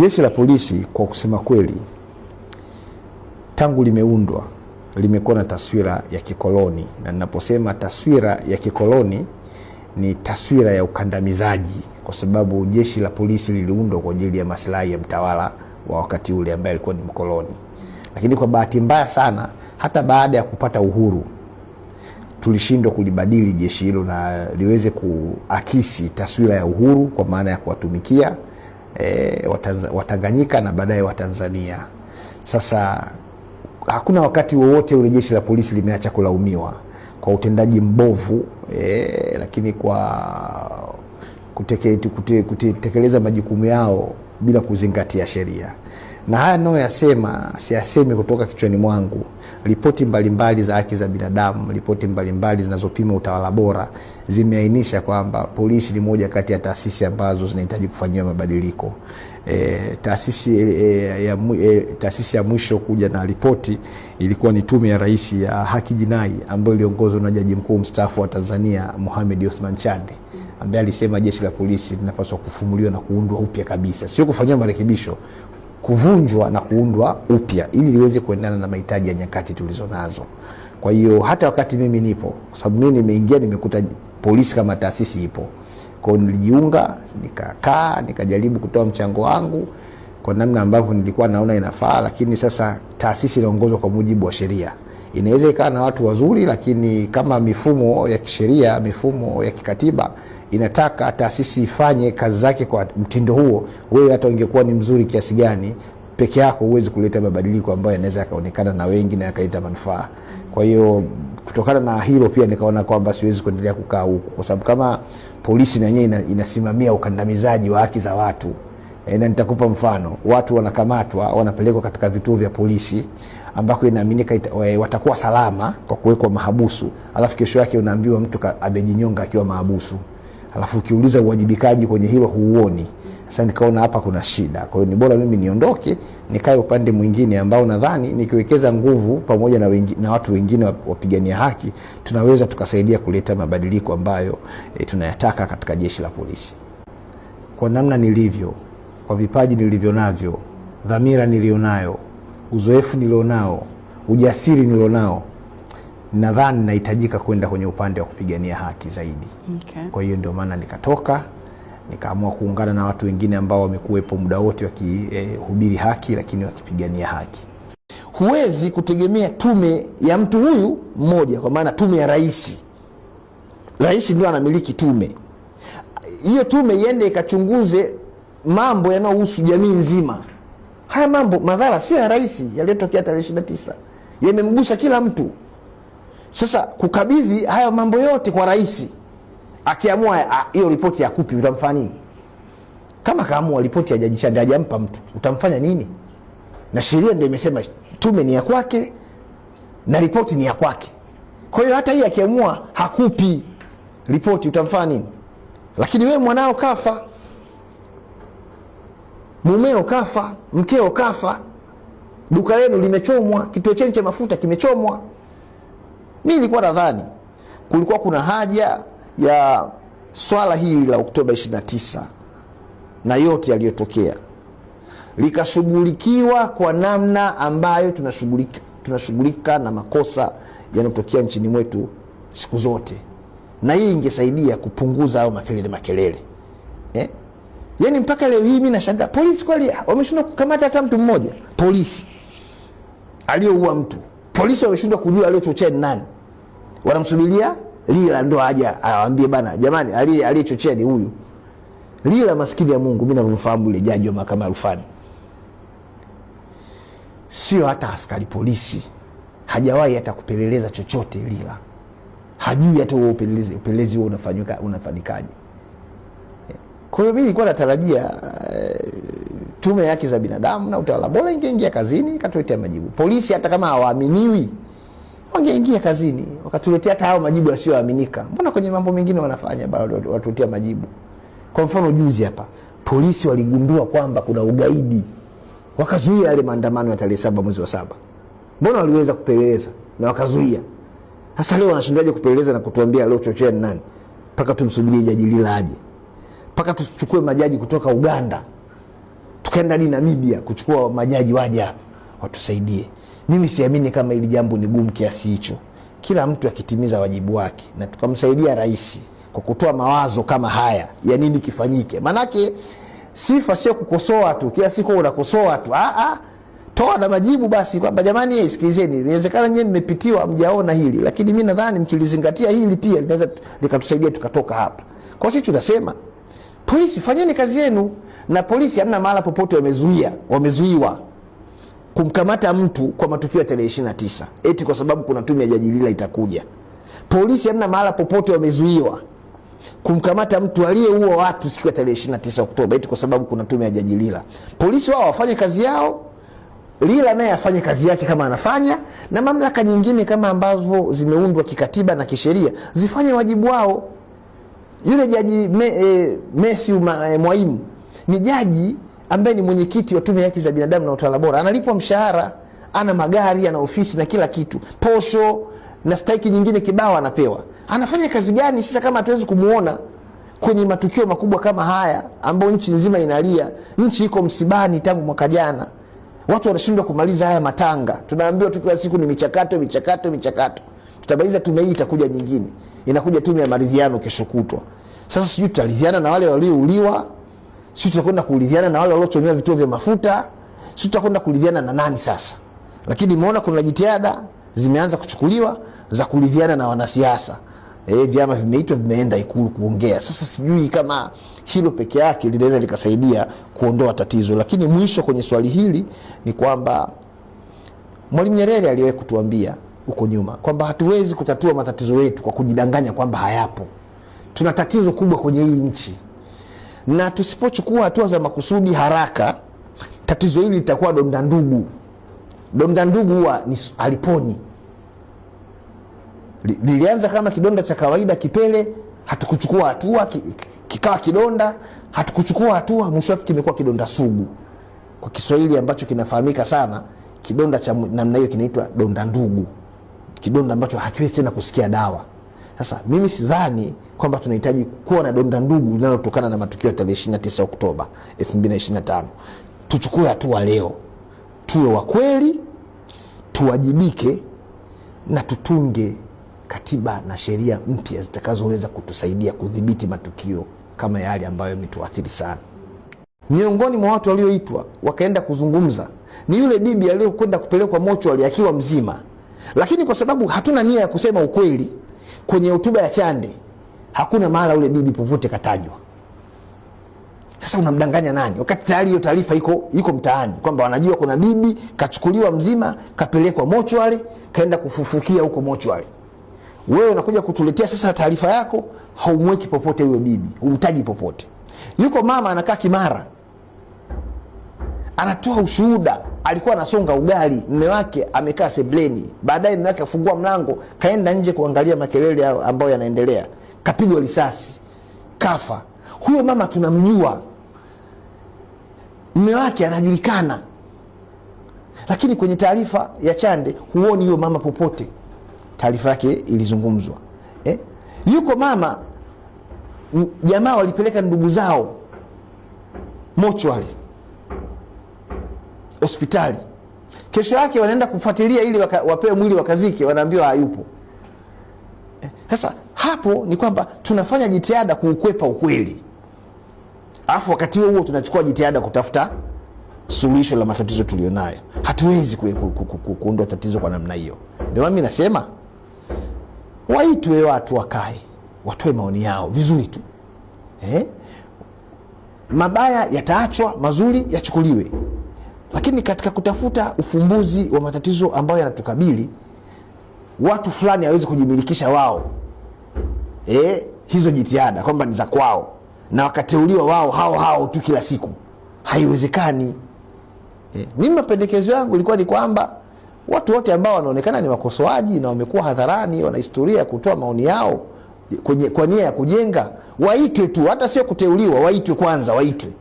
Jeshi la polisi kwa kusema kweli, tangu limeundwa limekuwa na taswira ya kikoloni, na ninaposema taswira ya kikoloni ni taswira ya ukandamizaji, kwa sababu jeshi la polisi liliundwa kwa ajili ya maslahi ya mtawala wa wakati ule ambaye alikuwa ni mkoloni. Lakini kwa bahati mbaya sana, hata baada ya kupata uhuru tulishindwa kulibadili jeshi hilo na liweze kuakisi taswira ya uhuru, kwa maana ya kuwatumikia Watanganyika na baadaye Watanzania. Sasa hakuna wakati wowote ule jeshi la polisi limeacha kulaumiwa kwa utendaji mbovu, lakini kwa kutekeleza majukumu yao bila kuzingatia sheria. Na haya nao yasema, siyasemi kutoka kichwani mwangu. Ripoti mbalimbali za haki za binadamu, ripoti mbalimbali zinazopima utawala bora zimeainisha kwamba polisi ni moja kati ya taasisi ambazo zinahitaji kufanyiwa mabadiliko. Taasisi ya mwisho kuja na ripoti ilikuwa ni Tume ya Rais ya Haki Jinai, ambayo iliongozwa na Jaji Mkuu mstaafu wa Tanzania Mohamed Osman Chande, ambaye alisema jeshi la polisi linapaswa kufumuliwa na kuundwa upya kabisa, sio kufanyiwa marekebisho, kuvunjwa na kuundwa upya ili liweze kuendana na mahitaji ya nyakati tulizonazo. Kwa hiyo hata wakati mimi nipo, kwa sababu mimi nimeingia nimekuta polisi kama taasisi ipo, kwa hiyo nilijiunga, nikakaa, nikajaribu kutoa mchango wangu kwa namna ambavyo nilikuwa naona inafaa. Lakini sasa taasisi inaongozwa kwa mujibu wa sheria. Inaweza ikawa na watu wazuri, lakini kama mifumo ya kisheria, mifumo ya kikatiba inataka taasisi ifanye kazi zake kwa mtindo huo, wewe hata ungekuwa ni mzuri kiasi gani, peke yako huwezi kuleta mabadiliko ambayo yanaweza yakaonekana na wengi na yakaleta manufaa. Kwa hiyo kutokana na hilo pia nikaona kwamba siwezi kuendelea kukaa huku, kwa sababu kama polisi na yenyewe inasimamia ukandamizaji wa haki za watu. Na nitakupa mfano, watu wanakamatwa, wanapelekwa katika vituo vya polisi ambako inaaminika watakuwa salama kwa kuwekwa mahabusu, alafu kesho yake unaambiwa mtu amejinyonga akiwa mahabusu, alafu ukiuliza uwajibikaji kwenye hilo huuoni. Sasa nikaona hapa kuna shida. Kwa hiyo ni bora mimi niondoke, nikae upande mwingine ambao nadhani nikiwekeza nguvu pamoja na watu wengine wapigania haki, tunaweza tukasaidia kuleta mabadiliko ambayo tunayataka katika jeshi la polisi. Kwa namna nilivyo, kwa vipaji nilivyo navyo, dhamira nilionayo, uzoefu nilionao, ujasiri nilionao, nadhani nahitajika kwenda kwenye upande wa kupigania haki zaidi. Okay. Kwa hiyo ndio maana nikatoka, nikaamua kuungana na watu wengine ambao wamekuwepo muda wote wakihubiri haki, lakini wakipigania haki. Huwezi kutegemea tume ya mtu huyu mmoja, kwa maana tume ya rais. Rais ndio anamiliki tume. Hiyo tume iende ikachunguze mambo yanayohusu jamii nzima. Haya mambo madhara sio ya rais yaliyotokea tarehe 29. Yamemgusa kila mtu. Sasa kukabidhi haya mambo yote kwa rais, akiamua hiyo ripoti ya kupi, utamfanya nini? Kama kaamua ripoti ya Jaji Chande hajampa mtu, utamfanya nini? Na sheria ndio imesema tume ni ya kwake na ripoti ni ya kwake. Kwa hiyo hata hii akiamua hakupi ripoti, utamfanya nini? Lakini wewe mwanao kafa, mumeo kafa, mkeo kafa, duka lenu limechomwa, kituo chenu cha mafuta kimechomwa. Mimi nilikuwa nadhani kulikuwa kuna haja ya swala hili la Oktoba 29 na yote yaliyotokea likashughulikiwa kwa namna ambayo tunashughulika na makosa yanayotokea nchini mwetu siku zote, na hii ingesaidia kupunguza hao makelele. Yaani mpaka leo hii mimi nashangaa, polisi kweli wameshindwa kukamata hata mtu mmoja, polisi aliyeua mtu. Polisi wameshindwa kujua aliyechochea ni nani. Wanamsubiria Lila ndo aje awaambie bana, jamani aliyechochea ni huyu. Lila maskini ya Mungu, mimi namfahamu ile jaji wa mahakama ya rufani. Sio hata askari polisi, hajawahi hata kupeleleza chochote Lila. Hajui hata huo upelelezi huo unafanyikaje. Kwa hiyo mimi nilikuwa natarajia tume ya haki za binadamu na utawala bora ingeingia kazini ikatuletea majibu. Polisi hata kama hawaaminiwi wangeingia kazini wakatuletea hata hao majibu yasiyoaminika. Mbona kwenye mambo mengine wanafanya bado watuletea majibu? Kwa mfano juzi hapa polisi waligundua kwamba kuna ugaidi, wakazuia yale maandamano ya tarehe 7 mwezi wa 7. Mbona waliweza kupeleleza na wakazuia? Sasa leo wanashindaje kupeleleza na kutuambia leo chochea ni nani? Paka tumsubirie Jaji Lila aje. Paka tuchukue majaji kutoka Uganda tukaenda hadi Namibia kuchukua majaji waje hapa watusaidie. Mimi siamini kama ili jambo ni gumu kiasi hicho. Kila mtu akitimiza wajibu wake na tukamsaidia rais kwa kutoa mawazo kama haya ya nini kifanyike. Manake sifa sio kukosoa tu, kila siku unakosoa tu. Toa na majibu basi kwamba jamani, sikilizeni, inawezekana nyinyi mmepitiwa hamjaona hili, lakini mimi nadhani mkilizingatia hili pia linaweza likatusaidia tukatoka hapa. Kwa sisi tunasema polisi, fanyeni kazi yenu. Na polisi hamna mahala popote wamezuiwa kumkamata mtu kwa matukio ya tarehe 29 eti kwa sababu kuna tume ya Jaji Lila itakuja. Polisi hamna mahala popote wamezuiwa kumkamata mtu aliyeua watu siku ya tarehe 29 Oktoba eti kwa sababu kuna tume ya Jaji Lila. Polisi wao wafanye kazi yao, Lila naye afanye kazi yake kama anafanya, na mamlaka nyingine kama ambazo zimeundwa kikatiba na kisheria zifanye wajibu wao. Yule Jaji Matthew Mwaimu ni jaji ambaye ni mwenyekiti wa tume ya haki za binadamu na utawala bora. Analipwa mshahara, ana magari, ana ofisi na kila kitu, posho na stahiki nyingine kibao anapewa. Anafanya kazi gani sasa kama hatuwezi kumuona kwenye matukio makubwa kama haya ambayo nchi nzima inalia? Nchi iko msibani tangu mwaka jana. Watu wanashindwa kumaliza haya matanga. Tunaambiwa tu kila siku ni michakato. Tutamaliza tume hii, itakuja nyingine. Inakuja tume ya maridhiano kesho kutwa. Sasa sijui tutaridhiana na wale waliouliwa, sisi tutakwenda kuridhiana na wale waliochomea vituo vya mafuta, sisi tutakwenda kuridhiana na nani sasa? Lakini umeona kuna jitihada zimeanza kuchukuliwa za kuridhiana na wanasiasa. Vyama vimeitwa, vimeenda Ikulu kuongea. Sasa sijui kama hilo peke yake linaweza likasaidia kuondoa tatizo. Lakini mwisho kwenye swali hili ni kwamba Mwalimu Nyerere aliwahi kutuambia huko nyuma kwamba hatuwezi kutatua matatizo yetu kwa kujidanganya kwamba hayapo. Tuna tatizo kubwa kwenye hii nchi, na tusipochukua hatua za makusudi haraka, tatizo hili litakuwa donda ndugu. Donda ndugu huwa ni aliponi. Lilianza kama kidonda cha kawaida, kipele, hatukuchukua hatua, kikawa kidonda, hatukuchukua hatua, mwisho wake kimekuwa kidonda sugu. Kwa Kiswahili ambacho kinafahamika sana, kidonda cha namna hiyo kinaitwa donda ndugu. Kidonda ambacho hakiwezi tena kusikia dawa. Sasa mimi sidhani kwamba tunahitaji kuwa na donda ndugu linalotokana na matukio ya tarehe 29 Oktoba 2025. Tuchukue hatua leo. Tuwe wa kweli, tuwajibike na tutunge katiba na sheria mpya zitakazoweza kutusaidia kudhibiti matukio kama yale ambayo yametuathiri sana. Miongoni mwa watu walioitwa wakaenda kuzungumza ni yule bibi aliyokwenda kupelekwa mochwari akiwa mzima. Lakini kwa sababu hatuna nia ya kusema ukweli, kwenye hotuba ya Chande hakuna mahala yule bibi popote katajwa. Sasa unamdanganya nani wakati tayari hiyo taarifa iko mtaani kwamba wanajua kuna bibi kachukuliwa mzima, kapelekwa mochwari, kaenda kufufukia huko mochwari. Wewe unakuja kutuletea sasa taarifa yako, haumweki popote huyo bibi, umtaji popote. Yuko mama anakaa Kimara, anatoa ushuhuda, alikuwa anasonga ugali, mume wake amekaa sebleni, baadaye mume wake afungua mlango, kaenda nje kuangalia makelele ambayo yanaendelea, kapigwa risasi, kafa. Huyo mama tunamjua, mume wake anajulikana, lakini kwenye taarifa ya Chande huoni huyo mama popote. Taarifa yake ilizungumzwa. Yuko mama, jamaa walipeleka ndugu zao mochwari, hospitali. Kesho yake wanaenda kufuatilia ili wapewe mwili wakazike, wanaambiwa hayupo. Sasa hapo ni kwamba tunafanya jitihada kuukwepa ukweli, alafu wakati huo tunachukua jitihada kutafuta suluhisho la matatizo tulionayo. Hatuwezi kuondoa tatizo kwa namna hiyo. Ndio mimi nasema waitwe watu, wakae, watoe maoni yao vizuri tu. Mabaya yataachwa, mazuri yachukuliwe. Lakini katika kutafuta ufumbuzi wa matatizo ambayo yanatukabili, watu fulani hawezi kujimilikisha wao hizo jitihada kwamba ni za kwao, na wakateuliwa wao hao tu kila siku. Haiwezekani. Mimi mapendekezo yangu ilikuwa ni kwamba watu wote ambao wanaonekana ni wakosoaji na wamekuwa hadharani, wana historia ya kutoa maoni yao kwa nia ya kujenga, waitwe tu, hata sio kuteuliwa, waitwe kwanza, waitwe.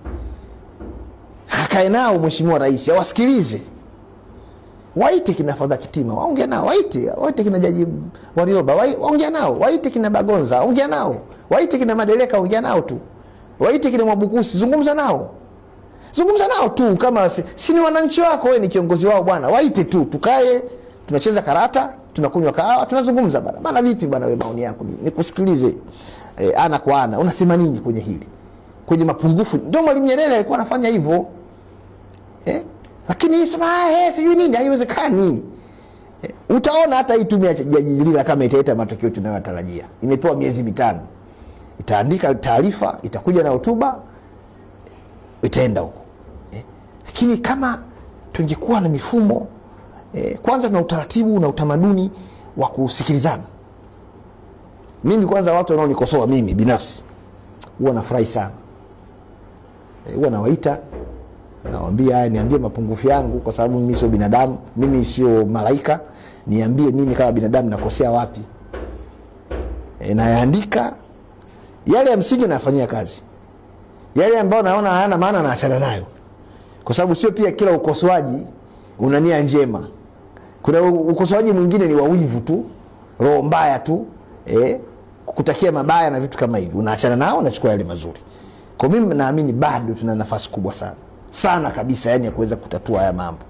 Akae nao Mheshimiwa Rais, awasikilize. Waite kina Fadha Kitima, waongea nao, waite kina Jaji Warioba, waongea nao, waite kina Bagonza, ongea nao, waite kina Madeleka, ongea nao tu. Waite kina Mwabukusi, zungumza nao. Zungumza nao tu, kama si ni wananchi wako, wewe ni kiongozi wao bwana, waite tu, tukae, tunacheza karata, tunakunywa kahawa, tunazungumza bwana. Bwana vipi bwana, wewe maoni yako nikusikilize ana kwa ana, unasema nini kwenye hili, kwenye mapungufu? Ndio Mwalimu Nyerere alikuwa anafanya hivyo. Lakini sema sijui nini, haiwezekani. Utaona hata hii tume ya Jaji Lila kama italeta matokeo tunayotarajia. Imepewa miezi 5. Itaandika taarifa, itakuja na hotuba, itaenda huko. Lakini kama tungekuwa na mifumo kwanza na utaratibu na utamaduni wa kusikilizana. Mimi kwanza watu wanaonikosoa mimi binafsi huwa nafurahi sana. Huwa nawaita, nawaambia niambie mapungufu yangu, kwa sababu mimi sio binadamu, mimi sio malaika. Niambie mimi kama binadamu nakosea wapi. Nayaandika yale ya msingi, nafanyia kazi. Yale ambayo naona hayana maana naachana nayo. Kwa sababu sio pia kila ukosoaji una nia njema. Kuna ukosoaji mwingine ni wawivu tu, roho mbaya tu, kukutakia mabaya na vitu kama hivi. Unaachana nao, unachukua yale mazuri. Kwa mimi naamini bado tuna nafasi kubwa sana. Sana kabisa, yani ya kuweza kutatua haya mambo.